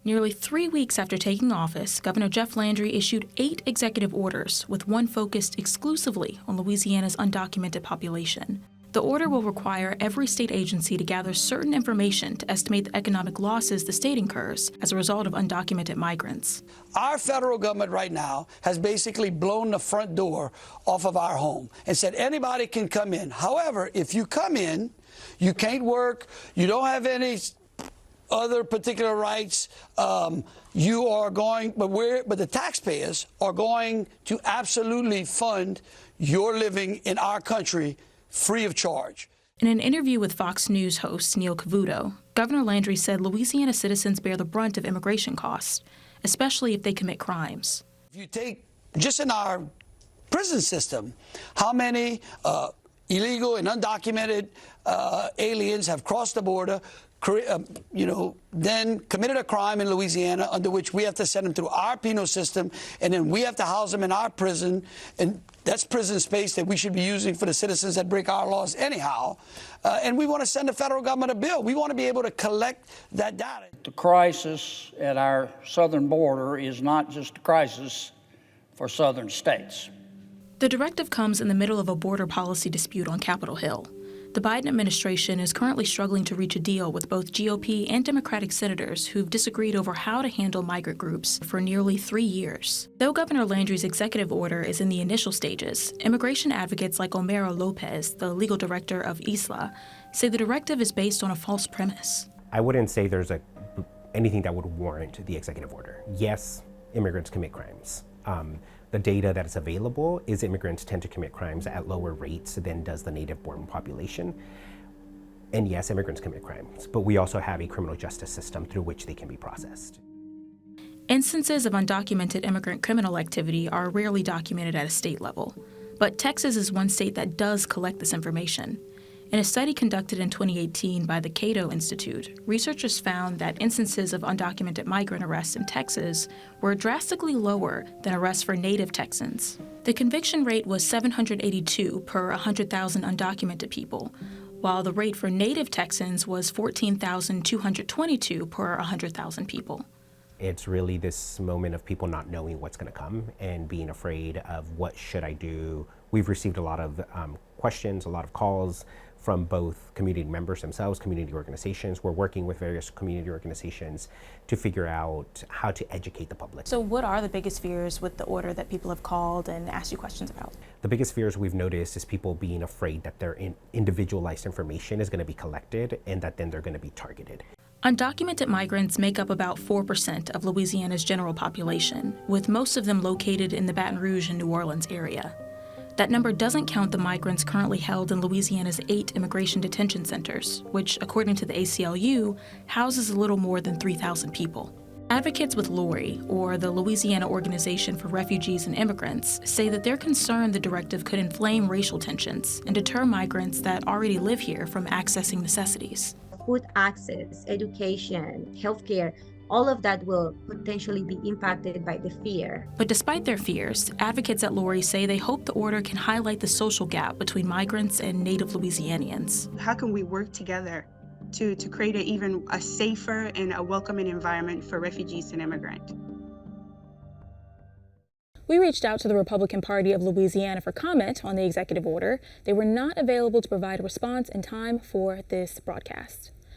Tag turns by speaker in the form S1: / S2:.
S1: Nearly 3 weeks after taking office, Governor Jeff Landry issued 8 executive orders, with one focused exclusively on Louisiana's undocumented population. The order will require every state agency to gather certain information to estimate the economic losses the state incurs as a result of undocumented migrants.
S2: Our federal government right now has basically blown the front door off of our home and said anybody can come in. However, if you come in, you can't work, you don't have any other particular rights, you are going, but the taxpayers are going to absolutely fund your living in our country free of charge.
S1: In an interview with Fox News host Neil Cavuto, Governor Landry said Louisiana citizens bear the brunt of immigration costs, especially if they commit crimes.
S2: If you take just in our prison system, how many illegal and undocumented aliens have crossed the border, then committed a crime in Louisiana under which we have to send them through our penal system, and then we have to house them in our prison, and that's prison space that we should be using for the citizens that break our laws anyhow. And we want to send the federal government a bill. We want to be able to collect that data.
S3: The crisis at our southern border is not just a crisis for southern states.
S1: The directive comes in the middle of a border policy dispute on Capitol Hill. The Biden administration is currently struggling to reach a deal with both GOP and Democratic senators who've disagreed over how to handle migrant groups for nearly 3 years. Though Governor Landry's executive order is in the initial stages, immigration advocates like Omero Lopez, the legal director of ISLA, say the directive is based on a false premise.
S4: I wouldn't say there's anything that would warrant the executive order. Yes, immigrants commit crimes. The data that is available is immigrants tend to commit crimes at lower rates than does the native-born population. And yes, immigrants commit crimes, but we also have a criminal justice system through which they can be processed.
S1: Instances of undocumented immigrant criminal activity are rarely documented at a state level, but Texas is one state that does collect this information. In a study conducted in 2018 by the Cato Institute, researchers found that instances of undocumented migrant arrests in Texas were drastically lower than arrests for native Texans. The conviction rate was 782 per 100,000 undocumented people, while the rate for native Texans was 14,222 per 100,000 people.
S4: It's really this moment of people not knowing what's going to come and being afraid of what should I do. We've received a lot of questions, a lot of calls from both community members themselves, community organizations. We're working with various community organizations to figure out how to educate the public.
S1: So what are the biggest fears with the order that people have called and asked you questions about?
S4: The biggest fears we've noticed is people being afraid that their individualized information is going to be collected and that then they're going to be targeted.
S1: Undocumented migrants make up about 4% of Louisiana's general population, with most of them located in the Baton Rouge and New Orleans area. That number doesn't count the migrants currently held in Louisiana's 8 immigration detention centers, which, according to the ACLU, houses a little more than 3,000 people. Advocates with LSWI, or the Louisiana Organization for Refugees and Immigrants, say that they're concerned the directive could inflame racial tensions and deter migrants that already live here from accessing necessities.
S5: Food access, education, healthcare, all of that will potentially be impacted by the fear.
S1: But despite their fears, advocates at LSWI say they hope the order can highlight the social gap between migrants and native Louisianians.
S6: How can we work together to create even a safer and a welcoming environment for refugees and immigrants?
S1: We reached out to the Republican Party of Louisiana for comment on the executive order. They were not available to provide a response in time for this broadcast.